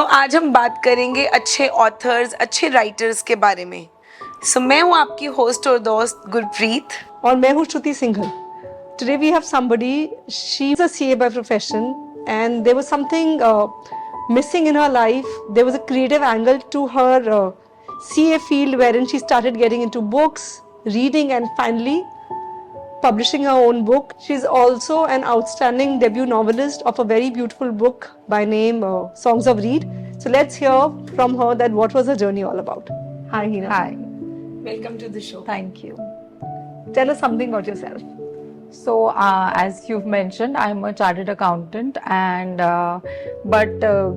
आज हम बात करेंगे अच्छे ऑथर्स, अच्छे राइटर्स के बारे में। मैं हूँ आपकी होस्ट और दोस्त गुरप्रीत। और मैं हूँ श्रुति Singhal. Today we have somebody, she's a CA by profession, and there was something missing in her life. There was a creative angle to her CA field wherein she started getting into books, reading, and finally publishing her own book. She's also an outstanding debut novelist of a very beautiful book by name Songs of Reed. So let's hear from her that what was her journey all about. Hi, Hina. Hi, welcome to the show. thank you. Tell us something about yourself. So, as you've mentioned, I'm a chartered accountant, and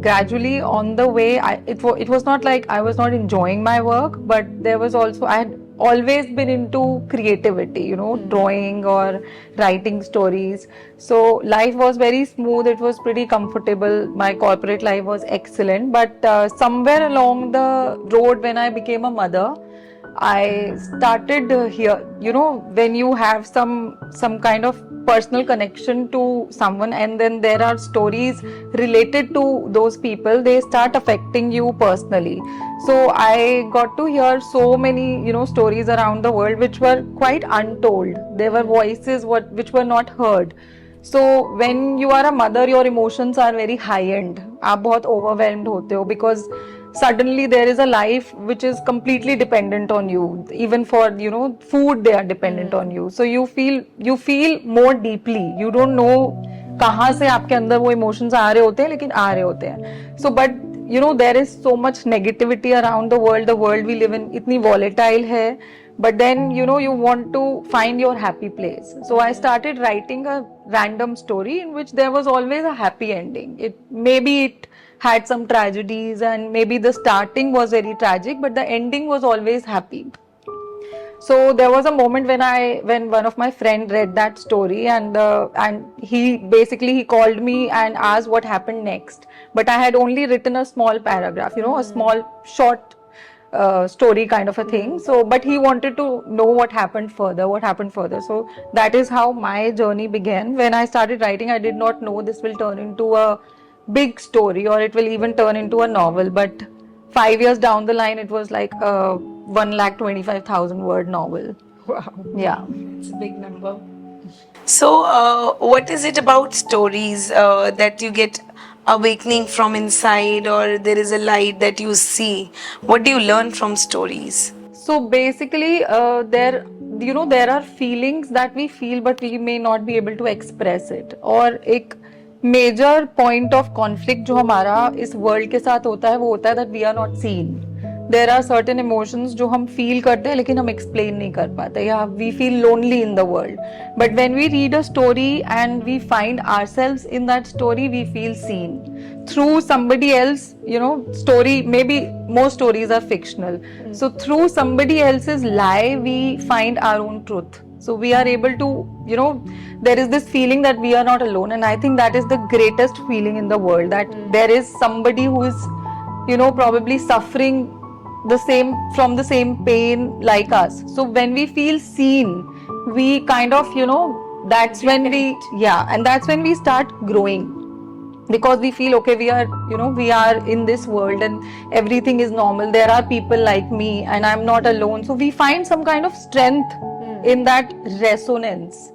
gradually on the way, it was not like I was not enjoying my work, but there was also I had always been into creativity, drawing or writing stories. So life was very smooth. It was pretty comfortable. My corporate life was excellent, but somewhere along the road, when I became a mother, I started here. When you have some kind of personal connection to someone, and then there are stories related to those people, they start affecting you personally. So I got to hear so many stories around the world which were quite untold. There were voices which were not heard. So when you are a mother, your emotions are very high end. आप बहुत overwhelmed होते हो because suddenly there is a life which is completely dependent on you. Even for food, they are dependent on you. So you feel more deeply. You don't know कहाँ से आपके अंदर वो emotions आ रहे होते हैं, लेकिन आ रहे होते हैं. So but there is so much negativity around the world. The world we live in इतनी volatile है. But then you want to find your happy place. So I started writing a random story in which there was always a happy ending. Maybe it had some tragedies, and maybe the starting was very tragic, but the ending was always happy. So there was a moment when one of my friend read that story, and he called me and asked what happened next. But I had only written a small paragraph, a small short story kind of a thing. So but he wanted to know what happened further. So that is how my journey began. When I started writing, I did not know this will turn into a big story, or it will even turn into a novel. But 5 years down the line, it was like a 1,25,000 word novel. Wow. Yeah. It's a big number. What is it about stories that you get awakening from inside, or there is a light that you see? What do you learn from stories? So basically, there are feelings that we feel, but we may not be able to express it. और एक major point of conflict जो हमारा इस world के साथ होता है, वो होता है that we are not seen. There are certain emotions जो हम feel करते हैं, लेकिन हम explain नहीं कर पाते, या we feel lonely in the world. But when we read a story and we find ourselves in that story, we feel seen through somebody else. Story, maybe most stories are fictional. So through somebody else's lie, we find our own truth. So we are able to, there is this feeling that we are not alone, and I think that is the greatest feeling in the world, that there is somebody who is, probably suffering from the same pain like us. So when we feel seen, we kind of, that's when that's when we start growing. Because we feel, okay, we are in this world and everything is normal. There are people like me and I'm not alone. So we find some kind of strength in that resonance.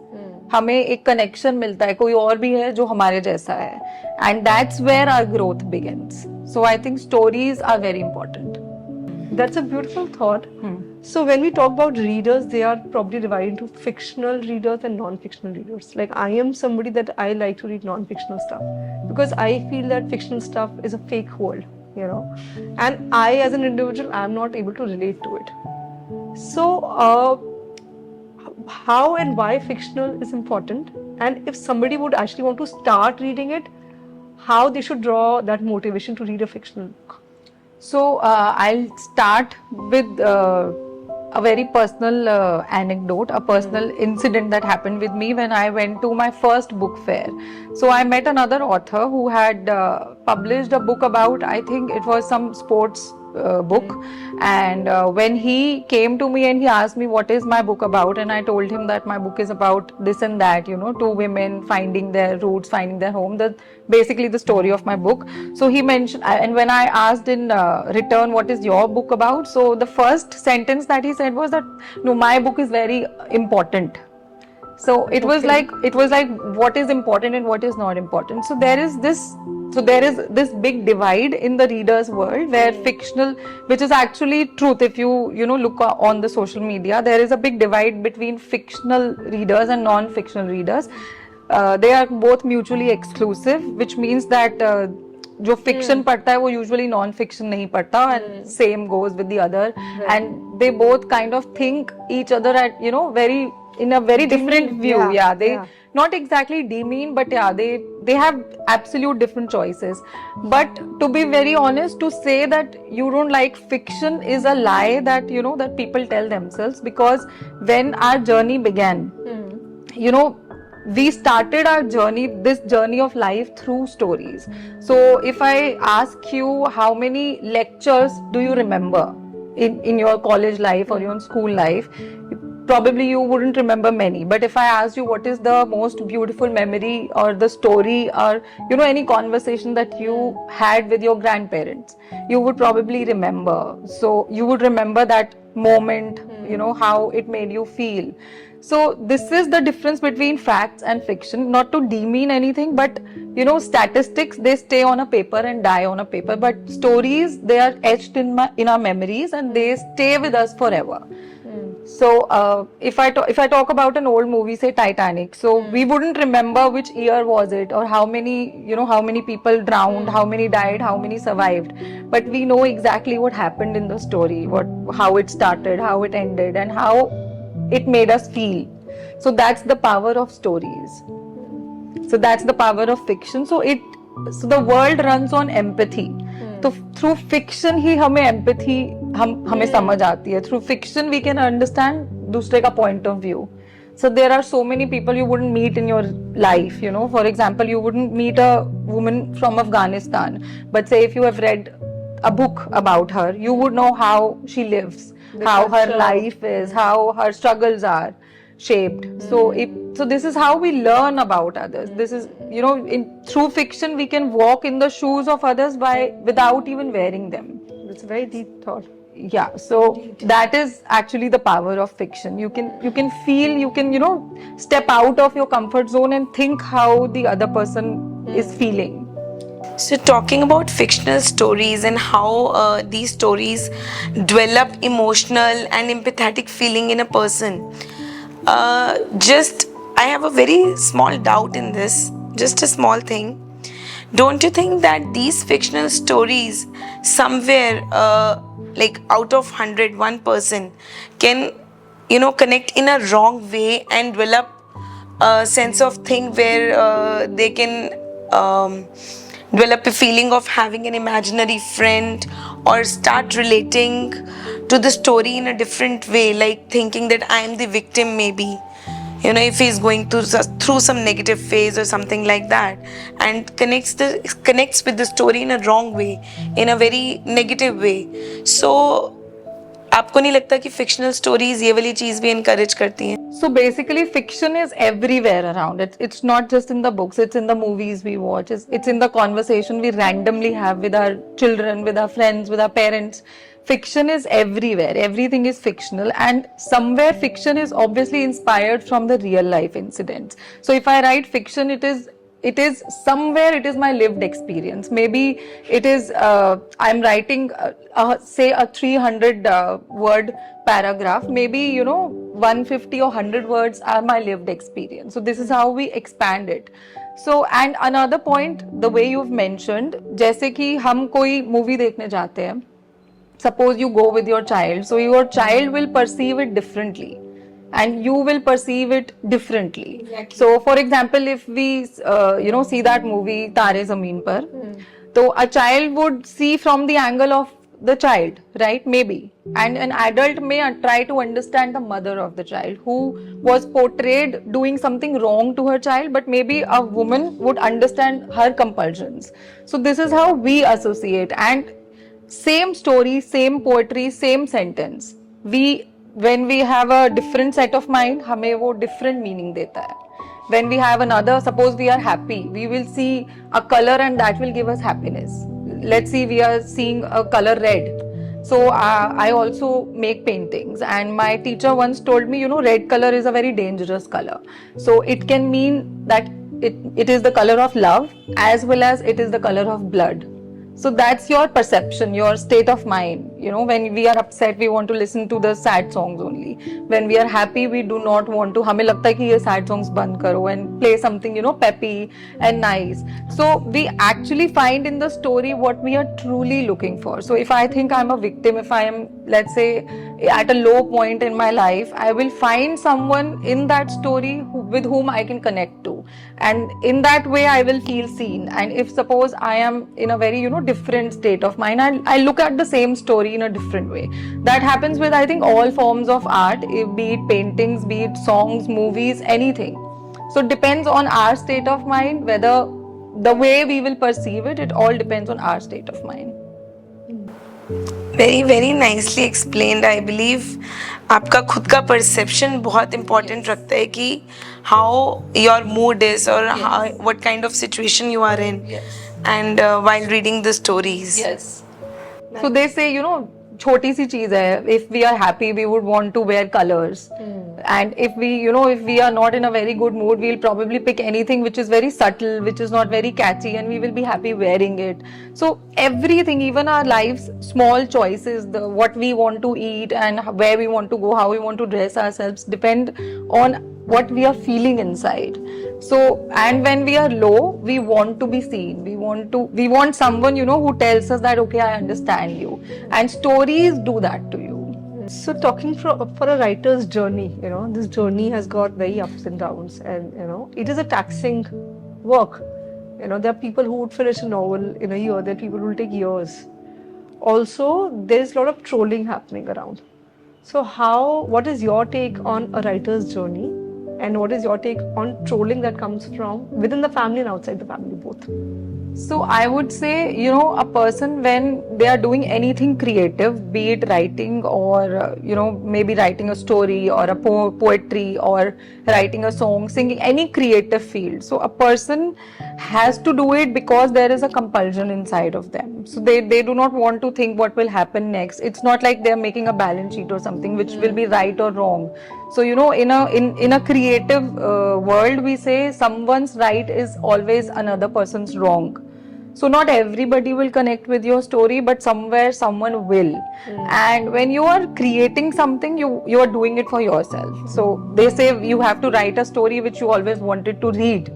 हमें एक connection मिलता है, कोई और भी है जो हमारे जैसा है. And that's where our growth begins. So I think stories are very important. That's a beautiful thought. So when we talk about readers, they are probably divided into fictional readers and non-fictional readers. Like I am somebody that I like to read non-fictional stuff because I feel that fictional stuff is a fake world, and I as an individual, I am not able to relate to it. So how and why fictional is important, and if somebody would actually want to start reading it, how they should draw that motivation to read a fictional book. So I'll start with a very personal anecdote, a personal incident that happened with me when I went to my first book fair. So I met another author who had published a book about, I think it was some sports book. And when he came to me and he asked me what is my book about, and I told him that my book is about this and that, you know, two women finding their roots, finding their home, that's basically the story of my book. So he mentioned, and when I asked in return what is your book about, so the first sentence that he said was that no, my book is very important. So it was like what is important and what is not important. So there is this big divide in the reader's world where fictional, which is actually truth. If you know look on the social media, there is a big divide between fictional readers and non-fictional readers. They are both mutually exclusive, which means that जो fiction पढ़ता है वो usually non-fiction नहीं पढ़ता, and same goes with the other, and they both kind of think each other at very in a very different view. They not exactly demean, but they have absolute different choices. But to be very honest, to say that you don't like fiction is a lie that that people tell themselves, because when our journey began, we started our journey, this journey of life, through stories. So if I ask you how many lectures do you remember in your college life or your school life, probably you wouldn't remember many. But if I asked you what is the most beautiful memory or the story or any conversation that you had with your grandparents, you would probably remember. So you would remember that moment, how it made you feel. So this is the difference between facts and fiction. Not to demean anything, but statistics, they stay on a paper and die on a paper, but stories, they are etched in our memories and they stay with us forever. So if I talk about an old movie, say Titanic, so we wouldn't remember which year was it or how many people drowned, how many died, how many survived, but we know exactly what happened in the story, how it started, how it ended, and how it made us feel. So that's the power of stories. So that's the power of fiction. So the world runs on empathy. So through fiction ही हमें empathy हमें समझ आती है. Through fiction we can understand दूसरे का point of view. So there are so many people you wouldn't meet in your life. For example, you wouldn't meet a woman from Afghanistan, but say if you have read a book about her, you would know how she lives, how her life is, how her struggles are shaped. So this is how we learn about others. This is through fiction we can walk in the shoes of others without even wearing them. It's a very deep thought. Yeah, so that is actually the power of fiction. You can feel, you can step out of your comfort zone and think how the other person is feeling. So talking about fictional stories and how these stories develop emotional and empathetic feeling in a person, I have a very small doubt in this, just a small thing. Don't you think that these fictional stories somewhere like out of 100, 1% can connect in a wrong way and develop a sense of thing where they can develop a feeling of having an imaginary friend or start relating to the story in a different way, like thinking that I am the victim maybe, if he's going through some negative phase or something like that, and connects with the story in a wrong way, in a very negative way. So आपको नहीं लगता कि fictional stories ये वाली चीज भी encourage करती हैं? So basically fiction is everywhere around. It's not just in the books, it's in the movies we watch, it's in the conversation we randomly have with our children, with our friends, with our parents. Fiction is everywhere. Everything is fictional, and somewhere fiction is obviously inspired from the real life incidents. So if I write fiction, it is somewhere it is my lived experience. Maybe it is I'm writing say a 300 word paragraph. Maybe 150 or 100 words are my lived experience. So this is how we expand it. So and another point, the way you've mentioned, जैसे कि हम कोई movie देखने जाते हैं, suppose you go with your child, so your child will perceive it differently and you will perceive it differently. Exactly. So for example, if we see that movie Taare Zameen Par, so a child would see from the angle of the child, right? Maybe. And an adult may try to understand the mother of the child who was portrayed doing something wrong to her child, but maybe a woman would understand her compulsions. So this is how we associate. And same story, same poetry, same sentence. When we have a different set of mind, हमें वो different meaning देता है. When we have another, suppose we are happy, we will see a color and that will give us happiness. Let's see, we are seeing a color red. So I also make paintings, and my teacher once told me, red color is a very dangerous color. So it can mean that it is the color of love as well as it is the color of blood. So that's your perception, your state of mind. When we are upset, we want to listen to the sad songs only. When we are happy, we do not want to. हमें लगता है कि ये sad songs बंद करो and play something, peppy and nice. So we actually find in the story what we are truly looking for. So if I think I'm a victim, if I am, let's say, at a low point in my life, I will find someone in that story with whom I can connect to. And in that way, I will feel seen. And if suppose I am in a very, different state of mind, I look at the same story in a different way. That happens with, I think, all forms of art, be it paintings, be it songs, movies, anything. So it depends on our state of mind, whether the way we will perceive it, it all depends on our state of mind. Very very nicely explained. I believe आपका खुद का perception बहुत important रखता है कि how your mood is और what kind of situation you are in and while reading the stories. Yes. So they say, छोटी सी चीज है. If we are happy, we would want to wear colors. And if we are not in a very good mood, we'll probably pick anything which is very subtle, which is not very catchy, and we will be happy wearing it. So everything, even our lives, small choices, what we want to eat and where we want to go, how we want to dress ourselves, depend on what we are feeling inside. So, and when we are low, we want to be seen. We want someone, who tells us that, okay, I understand you. And stories do that to you. So talking for a writer's journey, this journey has got very ups and downs, and it is a taxing work. There are people who would finish a novel in a year. There are people who will take years. Also, there is a lot of trolling happening around. So what is your take on a writer's journey, and what is your take on trolling that comes from within the family and outside the family both? So I would say, a person, when they are doing anything creative, be it writing or, maybe writing a story or a poetry or writing a song, singing, any creative field. So a person has to do it because there is a compulsion inside of them. So they do not want to think what will happen next. It's not like they're making a balance sheet or something which will be right or wrong. So, in a creative world, we say someone's right is always another person's wrong. So not everybody will connect with your story, but somewhere someone will. And when you are creating something, you are doing it for yourself. So they say you have to write a story which you always wanted to read.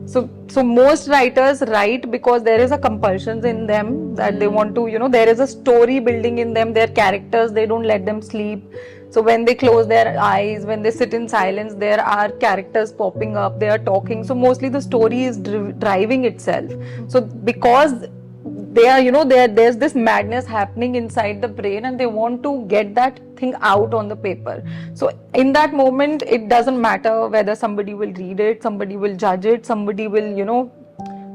So most writers write because there is a compulsion in them that they want to, there is a story building in them, their characters, they don't let them sleep. So when they close their eyes, when they sit in silence, there are characters popping up, they are talking. So mostly the story is driving itself. So because they are, there's this madness happening inside the brain and they want to get that thing out on the paper. So in that moment, it doesn't matter whether somebody will read it, somebody will judge it, somebody will,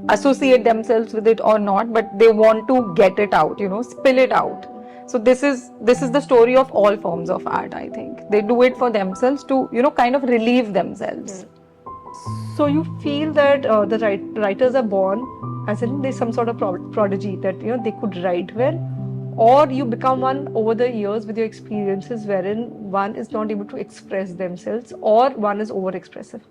associate themselves with it or not, but they want to get it out, spill it out. So this is the story of all forms of art, I think. They do it for themselves to, kind of relieve themselves. So you feel that the writers are born as in there's some sort of prodigy that they could write well, or you become one over the years with your experiences wherein one is not able to express themselves or one is over expressive?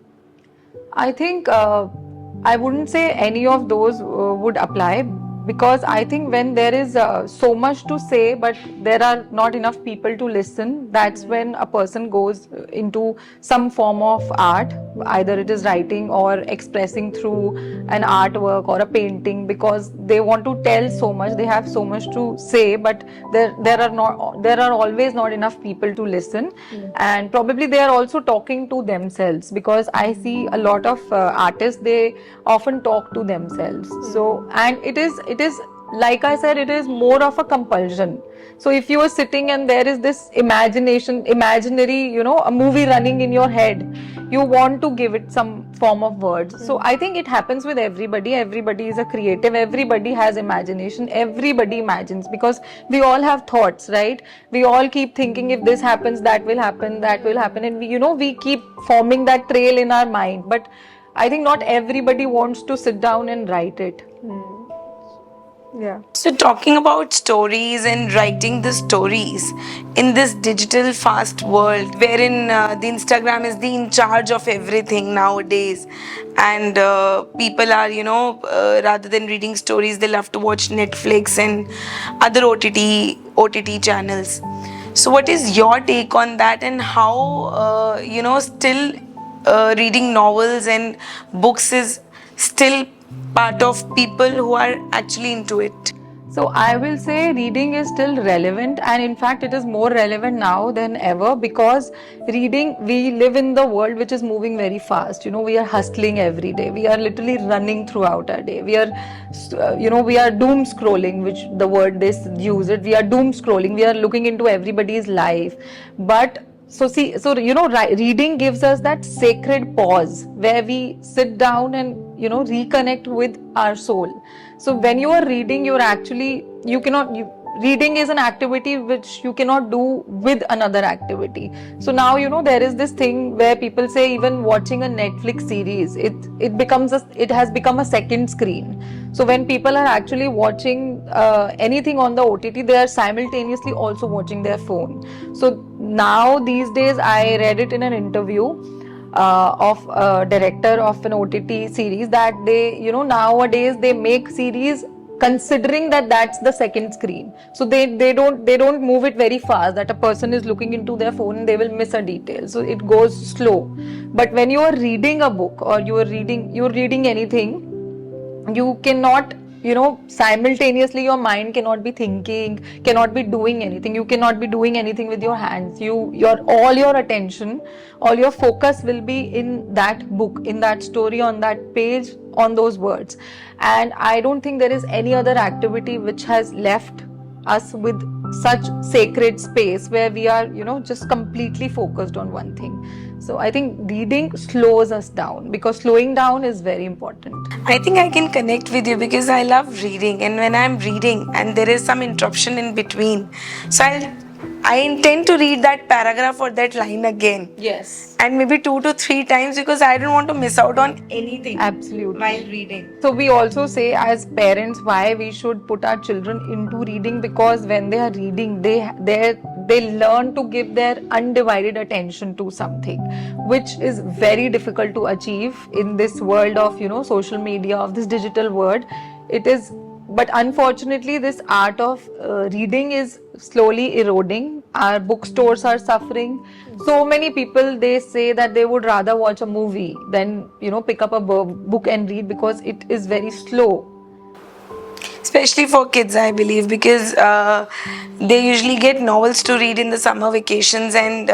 I think I wouldn't say any of those would apply, because I think when there is so much to say but there are not enough people to listen, that's when a person goes into some form of art, either it is writing or expressing through an artwork or a painting, because they want to tell so much, they have so much to say, but there are always not enough people to listen. And probably they are also talking to themselves, because I see a lot of artists, they often talk to themselves. So, and it is like I said, it is more of a compulsion. So if you are sitting and there is this imaginary, a movie running in your head, you want to give it some form of words. So I think it happens with everybody. Everybody is a creative, everybody has imagination, everybody imagines, because we all have thoughts, right? We all keep thinking, if this happens, that will happen, that will happen, and we keep forming that trail in our mind. But I think not everybody wants to sit down and write it. Yeah. So, talking about stories and writing the stories in this digital fast world, wherein the Instagram is the in charge of everything nowadays, and people are, rather than reading stories, they love to watch Netflix and other OTT channels. So, what is your take on that, and how, still reading novels and books is still part of people who are actually into it? So I will say reading is still relevant, and in fact it is more relevant now than ever, because reading, we live in the world which is moving very fast. We are hustling every day. We are literally running throughout our day. We are we are doom scrolling, which the word they use it. We are doom scrolling. We are looking into everybody's life. But reading gives us that sacred pause where we sit down and reconnect with our soul. So when you are reading, reading is an activity which you cannot do with another activity. So now there is this thing where people say even watching a Netflix series, it has become a second screen. So when people are actually watching anything on the OTT, they are simultaneously also watching their phone. So now these days, I read it in an interview of a director of an OTT series, that nowadays they make series considering that that's the second screen. So they don't move it very fast, that a person is looking into their phone and they will miss a detail. So it goes slow. But when you are reading a book, or you're reading anything, you cannot simultaneously, your mind cannot be thinking, cannot be doing anything. You cannot be doing anything with your hands. All your attention, all your focus will be in that book, in that story, on that page, on those words. And I don't think there is any other activity which has left us with such sacred space where we are just completely focused on one thing. So I think reading slows us down, because slowing down is very important. I think I can connect with you because I love reading, and when I'm reading and there is some interruption in between, so I intend to read that paragraph or that line again. Yes. And maybe 2 to 3 times, because I don't want to miss out on anything. Absolutely. While reading. So we also say as parents why we should put our children into reading, because when they are reading, they learn to give their undivided attention to something, which is very difficult to achieve in this world of social media, of this digital world. It is. But unfortunately, this art of reading is slowly eroding. Our bookstores are suffering. So many people, they say that they would rather watch a movie than pick up a book and read, because it is very slow. Especially for kids, I believe, because they usually get novels to read in the summer vacations, and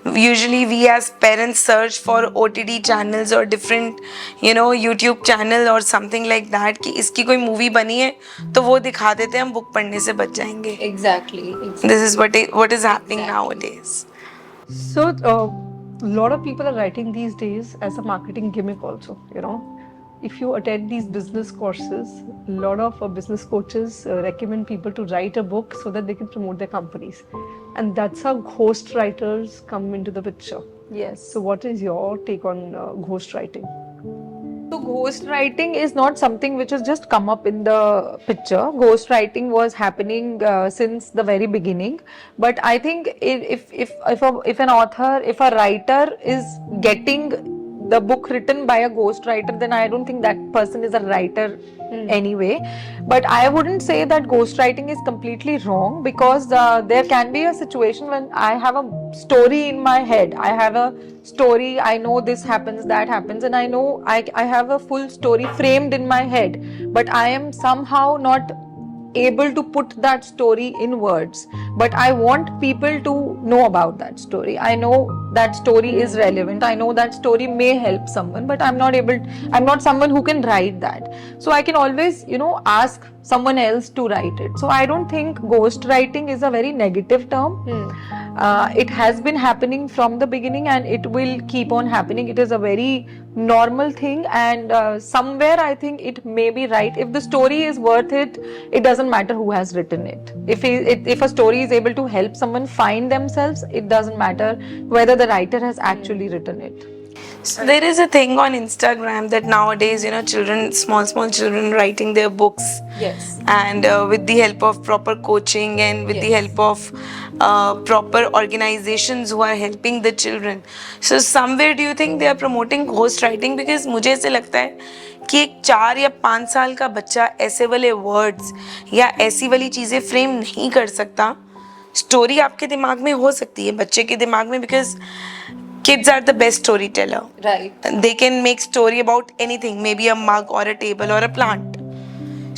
usually we as parents search for OTT channels or different YouTube channel or something like that कि इसकी कोई movie बनी है तो वो दिखा देते हैं, हम book पढ़ने से बच जाएंगे. Exactly. This is what is happening nowadays. So, a lot of people are writing these days as a marketing gimmick also, If you attend these business courses, a lot of business coaches recommend people to write a book so that they can promote their companies. And that's how ghost writers come into the picture. Yes. So what is your take on ghost writing? So ghostwriting is not something which has just come up in the picture. Ghostwriting was happening since the very beginning. But I think if an author, if a writer is getting the book written by a ghostwriter, then I don't think that person is a writer anyway. But I wouldn't say that ghostwriting is completely wrong, because there can be a situation when I have a story in my head. I have a story, I know this happens, that happens, and I know I have a full story framed in my head, but I am somehow not able to put that story in words. but I want people to know about that story. I know that story is relevant, I know that story may help someone, but I'm not someone who can write that. So I can always, ask someone else to write it. So I don't think ghost writing is a very negative term. It has been happening from the beginning and it will keep on happening. It is a very normal thing, and somewhere I think it may be right. If the story is worth it, it doesn't matter who has written it. If a story is able to help someone find themselves, it doesn't matter whether the writer has actually written it. So there is a thing on Instagram that nowadays, children, small children writing their books. Yes. And with the help of proper coaching and with the Yes. help of proper organizations who are helping the children. So somewhere do you think they are promoting ghost writing? Because मुझे ऐसे लगता है कि एक 4 या 5 साल का बच्चा ऐसे वाले वर्ड्स या ऐसी वाली चीज़ें फ्रेम नहीं कर सकता. स्टोरी आपके दिमाग में हो सकती है, बच्चे के दिमाग में, because kids are the best storyteller. Right. They can make story about anything, maybe a mug or a table or a plant.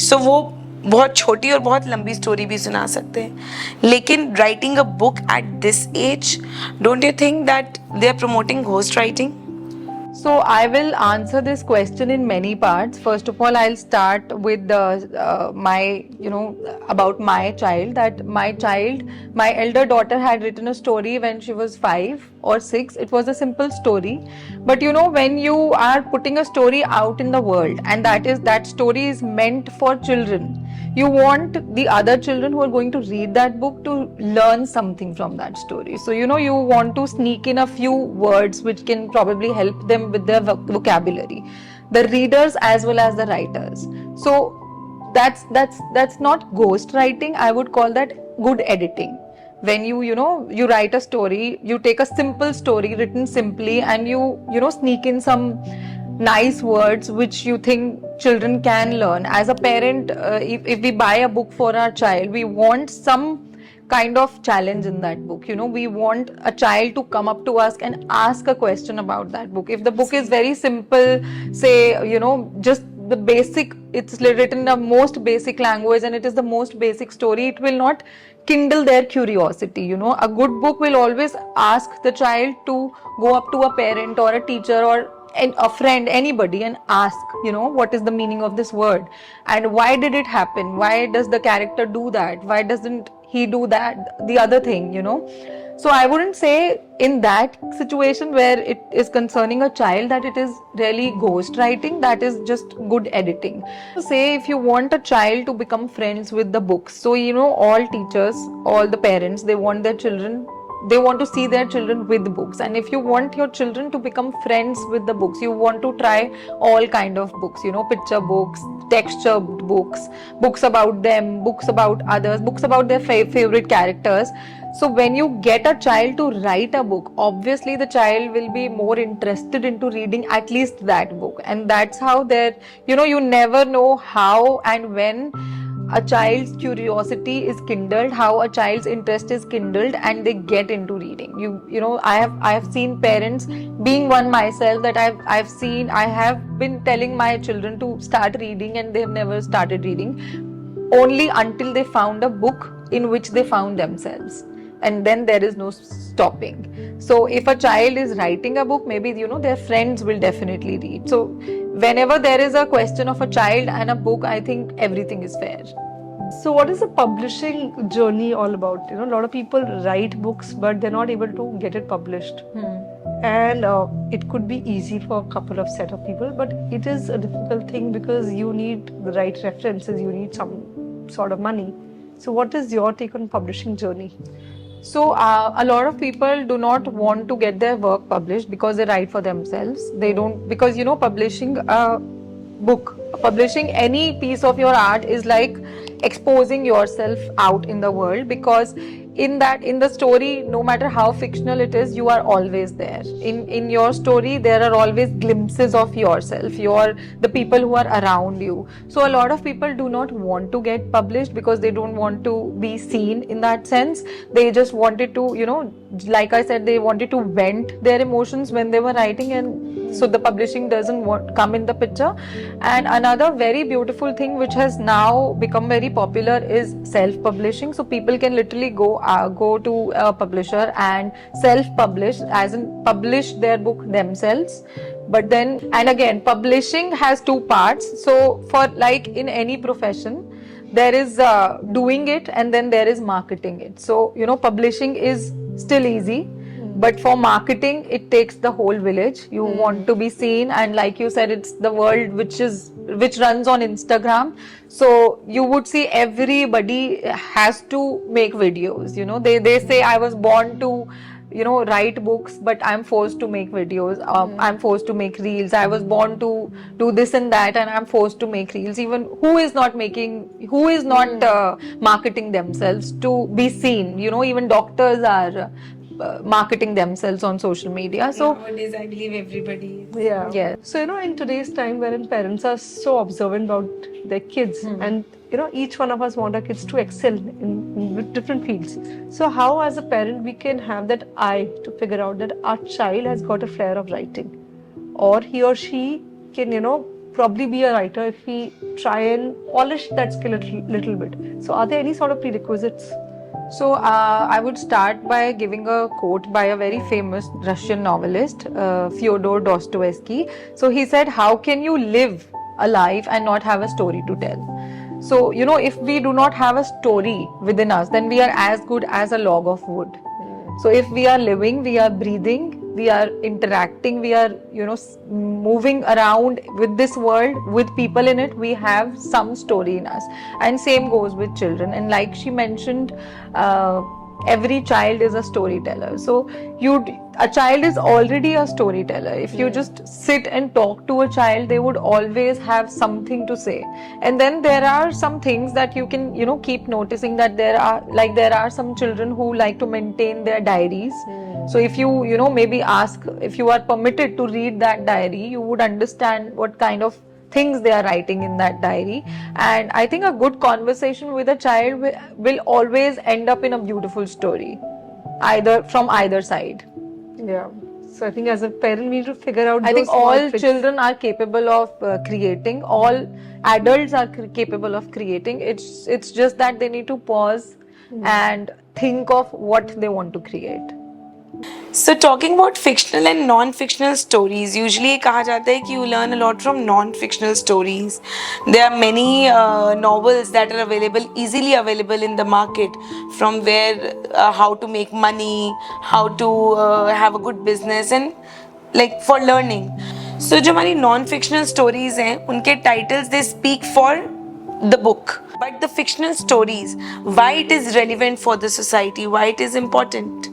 So वो बहुत छोटी और बहुत लंबी स्टोरी भी सुना सकते हैं. लेकिन writing a book at this age, don't you think that they are promoting ghost writing? So I will answer this question in many parts. First of all, I'll start with about my child. That my elder daughter had written a story when she was 5 or 6. It was a simple story, but when you are putting a story out in the world, and that story is meant for children, you want the other children who are going to read that book to learn something from that story. So you want to sneak in a few words which can probably help them with their vocabulary, the readers as well as the writers. So that's not ghost writing. I would call that good editing. When you write a story, you take a simple story written simply, and you sneak in some nice words which you think children can learn. As a parent, if we buy a book for our child, we want some kind of challenge in that book. We want a child to come up to us and ask a question about that book. If the book is very simple, say just the basic, it's written in the most basic language and it is the most basic story, it will not kindle their curiosity. A good book will always ask the child to go up to a parent or a teacher or a friend, anybody, and ask, what is the meaning of this word and why did it happen? Why does the character do that? Why doesn't he do that, the other thing? So I wouldn't say in that situation where it is concerning a child that it is really ghost writing. That is just good editing. So say if you want a child to become friends with the books, so all teachers, all the parents, they want to see their children with books. And if you want your children to become friends with the books, you want to try all kind of books, picture books, texture books, books about them, books about others, books about their favorite characters. So when you get a child to write a book, obviously the child will be more interested into reading at least that book. And that's how you never know how and when a child's curiosity is kindled, how a child's interest is kindled, and they get into reading. I have seen parents, being one myself, that I have been telling my children to start reading and they have never started reading, only until they found a book in which they found themselves, and then there is no stopping. So if a child is writing a book, maybe their friends will definitely read. So whenever there is a question of a child and a book, I think everything is fair. So what is the publishing journey all about? A lot of people write books, but they're not able to get it published. And it could be easy for a couple of set of people, but it is a difficult thing because you need the right references, you need some sort of money. So what is your take on publishing journey? So a lot of people do not want to get their work published because they write for themselves. They don't, because publishing a book, publishing any piece of your art is like exposing yourself out in the world, because in the story, no matter how fictional it is, you are always there. In your story, there are always glimpses of yourself, the people who are around you. So a lot of people do not want to get published because they don't want to be seen in that sense. They just wanted to, like I said, they wanted to vent their emotions when they were writing, and So the publishing doesn't come in the picture. And another very beautiful thing which has now become very popular is self-publishing. So people can literally go to a publisher and self-publish, as in publish their book themselves. But then, and again, publishing has two parts. So for like in any profession, there is doing it and then there is marketing it. So publishing is still easy, but for marketing it takes the whole village. You want to be seen, and like you said, it's the world which runs on Instagram. So you would see everybody has to make videos. They say I was born to write books, but I'm forced to make videos. I'm forced to make reels. I was born to do this and that, and I'm forced to make reels. Even who is not marketing themselves to be seen? Even doctors are marketing themselves on social media. So nowadays, I believe everybody. Yeah. Yeah. So, in today's time wherein parents are so observant about their kids, and each one of us want our kids to excel in different fields. So how as a parent we can have that eye to figure out that our child has got a flair of writing, or he or she can, probably be a writer if we try and polish that skill a little bit. So are there any sort of prerequisites? So I would start by giving a quote by a very famous Russian novelist, Fyodor Dostoevsky. So he said, "How can you live a life and not have a story to tell?" So, if we do not have a story within us, then we are as good as a log of wood. So if we are living, we are breathing, we are interacting, we are, moving around with this world, with people in it, we have some story in us. And same goes with children. And like she mentioned, every child is a storyteller. So a child is already a storyteller. If you just sit and talk to a child, they would always have something to say. And then there are some things that you can keep noticing, that there are some children who like to maintain their diaries. So if you maybe ask, if you are permitted to read that diary, you would understand what kind of things they are writing in that diary. And I think a good conversation with a child will always end up in a beautiful story, from either side. Yeah. So I think as a parent we need to figure out. I those think small all tricks. children are capable of creating. All adults are capable of creating. It's just that they need to pause and think of what they want to create. So talking about fictional and non-fictional stories, usually कहा जाता है कि you learn a lot from non-fictional stories. There are many novels that are easily available in the market, from where how to make money, how to have a good business, and like for learning. So जो हमारी non-fictional stories हैं, उनके titles they speak for the book. But the fictional stories, why it is relevant for the society, why it is important.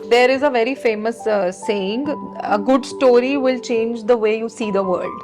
There is a very famous saying, a good story will change the way you see the world.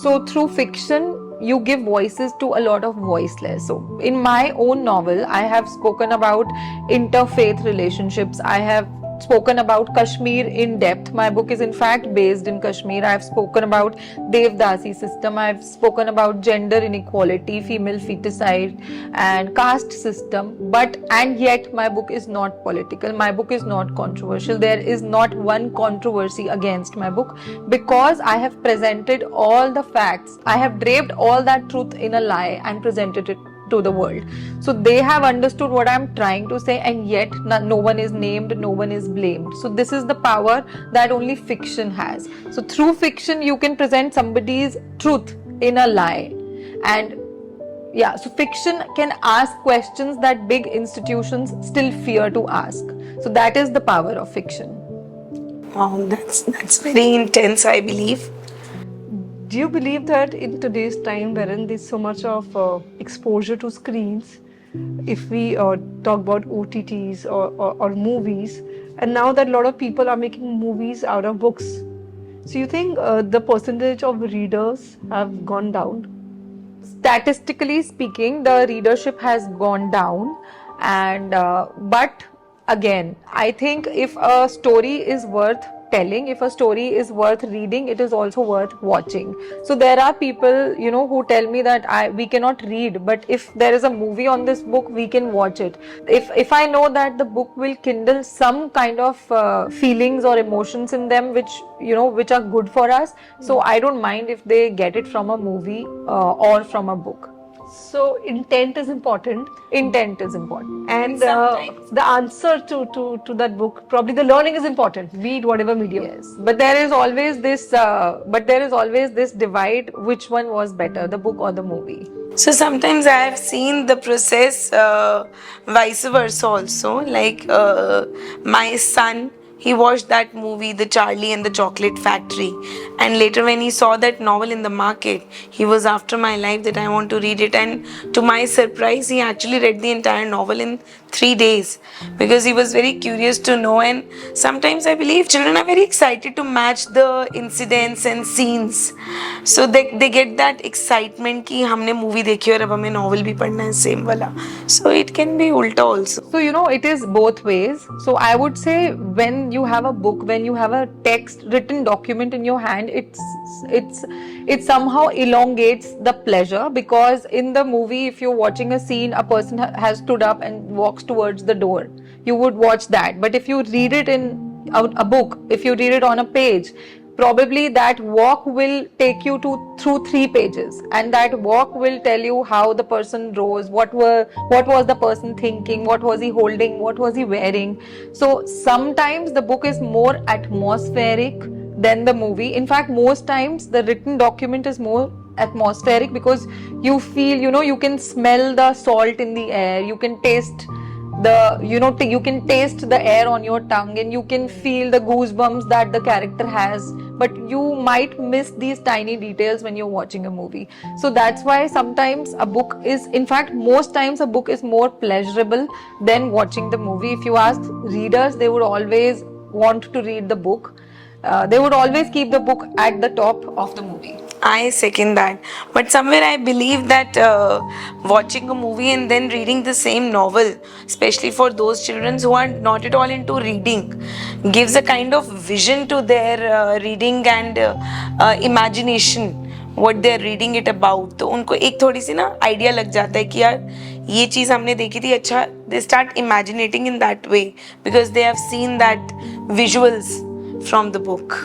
So through fiction, you give voices to a lot of voiceless. So in my own novel, I have spoken about interfaith relationships. I have spoken about Kashmir in depth. My book is in fact based in Kashmir. I have spoken about Devdasi system. I have spoken about gender inequality, female feticide, and caste system. And yet my book is not political. My book is not controversial. There is not one controversy against my book, because I have presented all the facts. I have draped all that truth in a lie and presented it to the world. So they have understood what I'm trying to say, and yet no one is named, no one is blamed. So this is the power that only fiction has. So through fiction, you can present somebody's truth in a lie. And yeah, so fiction can ask questions that big institutions still fear to ask. So that is the power of fiction. Wow, that's very intense, I believe. Do you believe that in today's time, wherein there's so much of exposure to screens, if we talk about OTTs or movies, and now that a lot of people are making movies out of books, so you think the percentage of readers have gone down? Statistically speaking, the readership has gone down, and but again, I think if a story is worth telling. If a story is worth reading, it is also worth watching. So there are people, who tell me that we cannot read, but if there is a movie on this book, we can watch it. If I know that the book will kindle some kind of feelings or emotions in them, which are good for us, so I don't mind if they get it from a movie or from a book. So intent is important, Intent is important. and Sometimes- the answer to that book, probably the learning is important, be it whatever medium. Yes, but there is always this divide. Which one was better, the book or the movie? So sometimes I have seen the process vice versa also. Like my son, he watched that movie, The Charlie and the Chocolate Factory, and later when he saw that novel in the market, he was after my life that I want to read it. And to my surprise, he actually read the entire novel in 3 days because he was very curious to know. And sometimes I believe children are very excited to match the incidents and scenes, so they get that excitement कि हमने movie देखी और अब हमें novel भी पढ़ना है same वाला. So it can be ulta also. So it is both ways. So I would say when you have a book, when you have a text written document in your hand, it somehow elongates the pleasure, because in the movie, if you're watching a scene, a person has stood up and walks towards the door, you would watch that. But if you read it in a book, if you read it on a page, probably that walk will take you through 3 pages, and that walk will tell you how the person rose, what was the person thinking, what was he holding, what was he wearing. So sometimes the book is more atmospheric than the movie. In fact, most times the written document is more atmospheric, because you feel, you can smell the salt in the air, you can taste you can taste the air on your tongue, and you can feel the goosebumps that the character has, but you might miss these tiny details when you're watching a movie. So that's why sometimes most times a book is more pleasurable than watching the movie. If you ask readers, they would always want to read the book. They would always keep the book at the top of the movie. I second that. But somewhere I believe that watching a movie and then reading the same novel, especially for those children who are not at all into reading, gives a kind of vision to their reading and imagination, what they are reading it about. तो उनको एक थोड़ी सी ना idea लग जाता है कि यार ये चीज़ हमने देखी थी, अच्छा, they start imaginating in that way because they have seen that visuals from the book.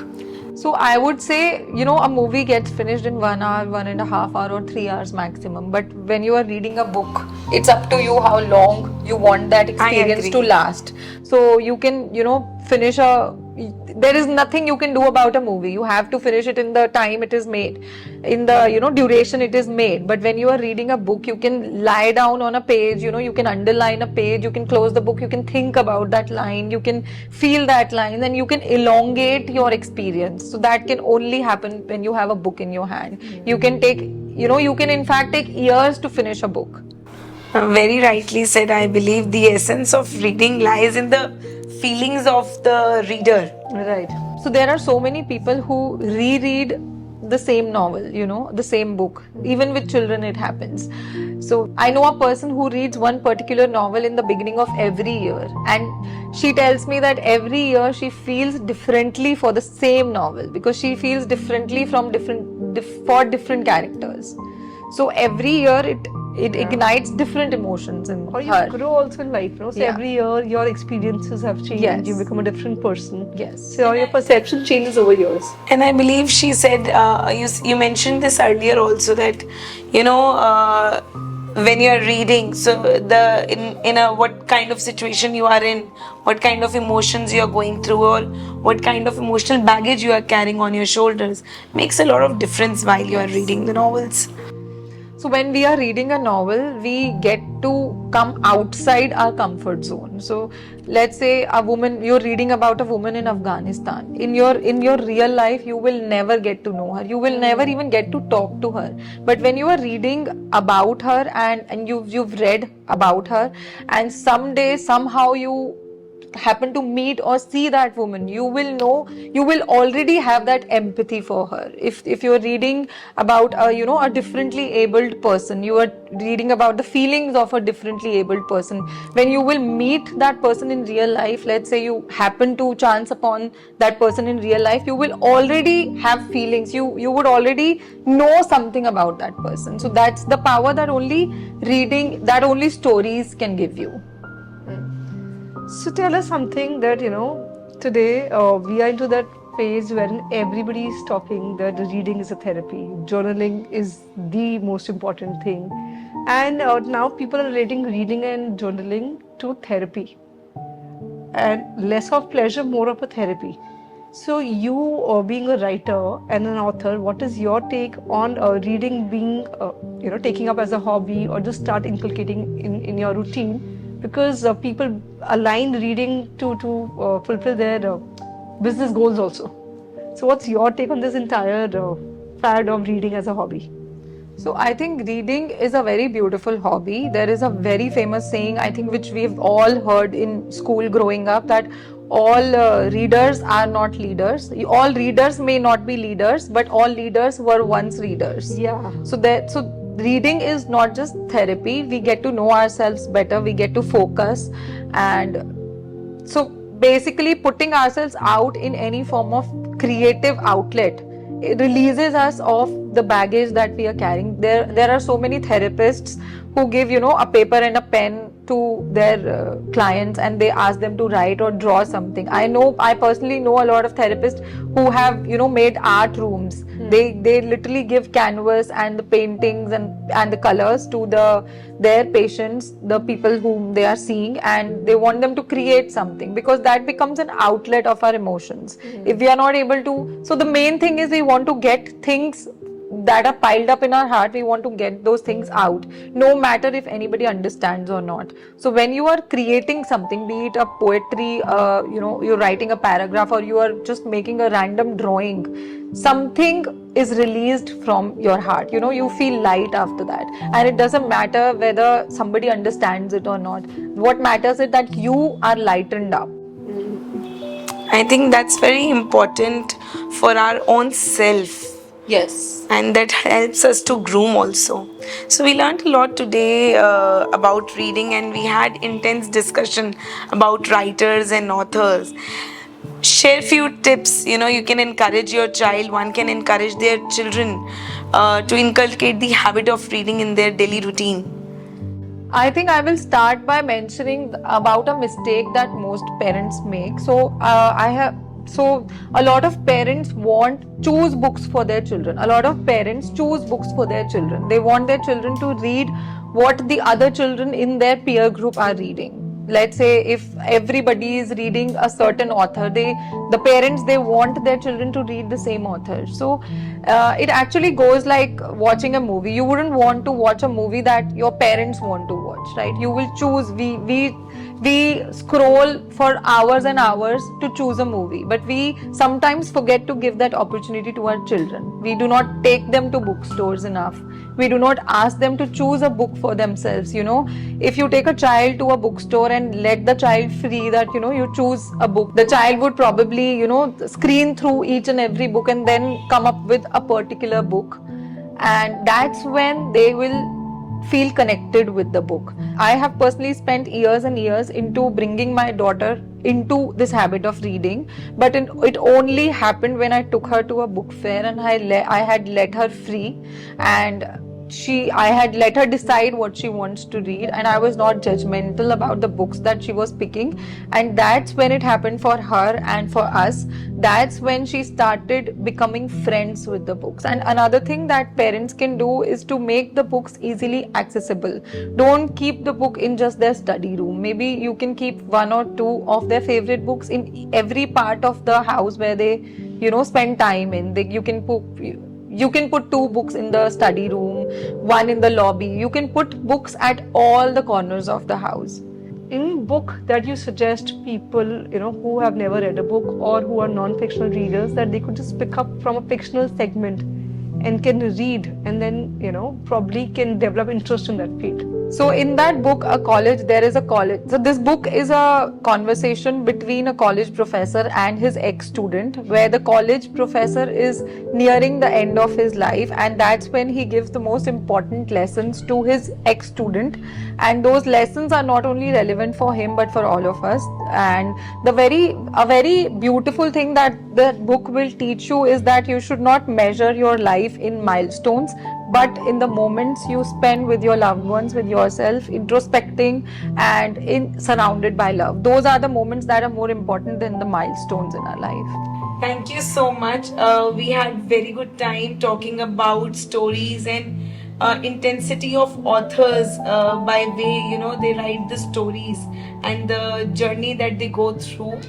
So I would say, a movie gets finished in 1 hour, 1.5 hour, or 3 hours maximum. But when you are reading a book, it's up to you how long you want that experience to last. So you can, finish there is nothing you can do about a movie. You have to finish it in the time it is made, in the, duration it is made. But when you are reading a book, you can lie down on a page, you can underline a page, you can close the book, you can think about that line, you can feel that line, and you can elongate your experience. So that can only happen when you have a book in your hand. You can take, you can in fact take years to finish a book. Very rightly said. I believe the essence of reading lies in the feelings of the reader. Right. So there are so many people who reread the same novel, the same book. Even with children, it happens. So I know a person who reads one particular novel in the beginning of every year, and she tells me that every year she feels differently for the same novel, because she feels differently for different characters. So every year it ignites different emotions in Or you her. grow also in life, So Yeah. every year your experiences have changed. Yes. You become a different person. Yes. So your perception changes over years. And I believe she said, you mentioned this earlier also, that, when you're reading, so in a what kind of situation you are in, what kind of emotions you are going through, or what kind of emotional baggage you are carrying on your shoulders, makes a lot of difference while you are reading the novels. So when we are reading a novel, we get to come outside our comfort zone. So let's say you're reading about a woman in Afghanistan. In your real life, you will never get to know her. You will never even get to talk to her. But when you are reading about her and you've read about her, and someday somehow you happen to meet or see that woman, you will know, you will already have that empathy for her. If you're reading about a, you know, a differently abled person, you are reading about the feelings of a differently abled person. When you will meet that person in real life, let's say you happen to chance upon that person in real life, you will already have feelings. You would already know something about that person. So that's the power that only reading, that only stories can give you. So tell us something that, today we are into that phase wherein everybody is talking that reading is a therapy, journaling is the most important thing. And now people are relating reading and journaling to therapy. And less of pleasure, more of a therapy. So you being a writer and an author, what is your take on reading being, taking up as a hobby or just start inculcating in your routine? Because people align reading to fulfill their business goals also. So what's your take on this entire fad of reading as a hobby? So I think reading is a very beautiful hobby. There is a very famous saying, I think, which we've all heard in school growing up, that all readers are not leaders. All readers may not be leaders, but all leaders were once readers. Yeah. So reading is not just therapy. We get to know ourselves better. We get to focus, and so basically putting ourselves out in any form of creative outlet, it releases us of the baggage that we are carrying. There are so many therapists who give, a paper and a pen to their clients, and they ask them to write or draw something. I personally know a lot of therapists who have, made art rooms. They literally give canvas and the paintings and the colors to their patients, the people whom they are seeing, and they want them to create something, because that becomes an outlet of our emotions. If we are not able to, so the main thing is we want to get things that are piled up in our heart, we want to get those things out, no matter if anybody understands or not. So when you are creating something, be it a poetry, you're writing a paragraph, or you are just making a random drawing, something is released from your heart. You feel light after that, and it doesn't matter whether somebody understands it or not. What matters is that you are lightened up. I think that's very important for our own self. Yes. And that helps us to groom also. So we learned a lot today about reading, and we had intense discussion about writers and authors. Share few tips, you can encourage your child, one can encourage their children to inculcate the habit of reading in their daily routine. I think I will start by mentioning about a mistake that most parents make. So a lot of parents choose books for their children. A lot of parents choose books for their children. They want their children to read what the other children in their peer group are reading. Let's say if everybody is reading a certain author, the parents, they want their children to read the same author. So it actually goes like watching a movie. You wouldn't want to watch a movie that your parents want to watch, right? You will choose. We scroll for hours and hours to choose a movie, but we sometimes forget to give that opportunity to our children. We do not take them to bookstores enough. We do not ask them to choose a book for themselves. If you take a child to a bookstore and let the child free that, you choose a book, the child would probably, screen through each and every book and then come up with a particular book. And that's when they will feel connected with the book. I have personally spent years and years into bringing my daughter into this habit of reading, but it only happened when I took her to a book fair and I had let her free, and I had let her decide what she wants to read, and I was not judgmental about the books that she was picking. And that's when it happened for her and for us. That's when she started becoming friends with the books. And another thing that parents can do is to make the books easily accessible. Don't keep the book in just their study room. Maybe you can keep one or two of their favorite books in every part of the house where they spend time in. You can put 2 books in the study room, 1 in the lobby. You can put books at all the corners of the house. In book that you suggest people, who have never read a book or who are non-fictional readers, that they could just pick up from a fictional segment and can read, and then, probably can develop interest in that field? So in that book, there is a college. So this book is a conversation between a college professor and his ex-student, where the college professor is nearing the end of his life, and that's when he gives the most important lessons to his ex-student. And those lessons are not only relevant for him but for all of us. And a very beautiful thing that the book will teach you is that you should not measure your life in milestones, but in the moments you spend with your loved ones, with yourself, introspecting and in surrounded by love. Those are the moments that are more important than the milestones in our life. Thank you so much. We had very good time talking about stories and intensity of authors by way they write the stories and the journey that they go through.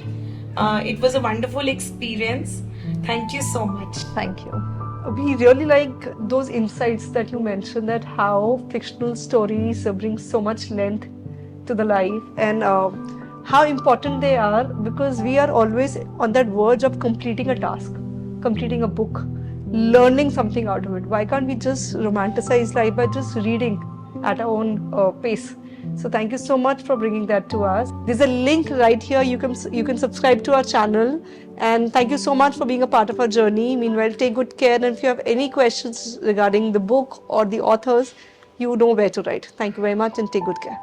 It was a wonderful experience. Thank you so much. Thank you. We really like those insights that you mentioned, that how fictional stories bring so much length to the life, and how important they are, because we are always on that verge of completing a task, completing a book, learning something out of it. Why can't we just romanticize life by just reading at our own pace? So thank you so much for bringing that to us. There's a link right here. You can subscribe to our channel, and thank you so much for being a part of our journey. Meanwhile, take good care, and if you have any questions regarding the book or the authors, you know where to write. Thank you very much, and take good care.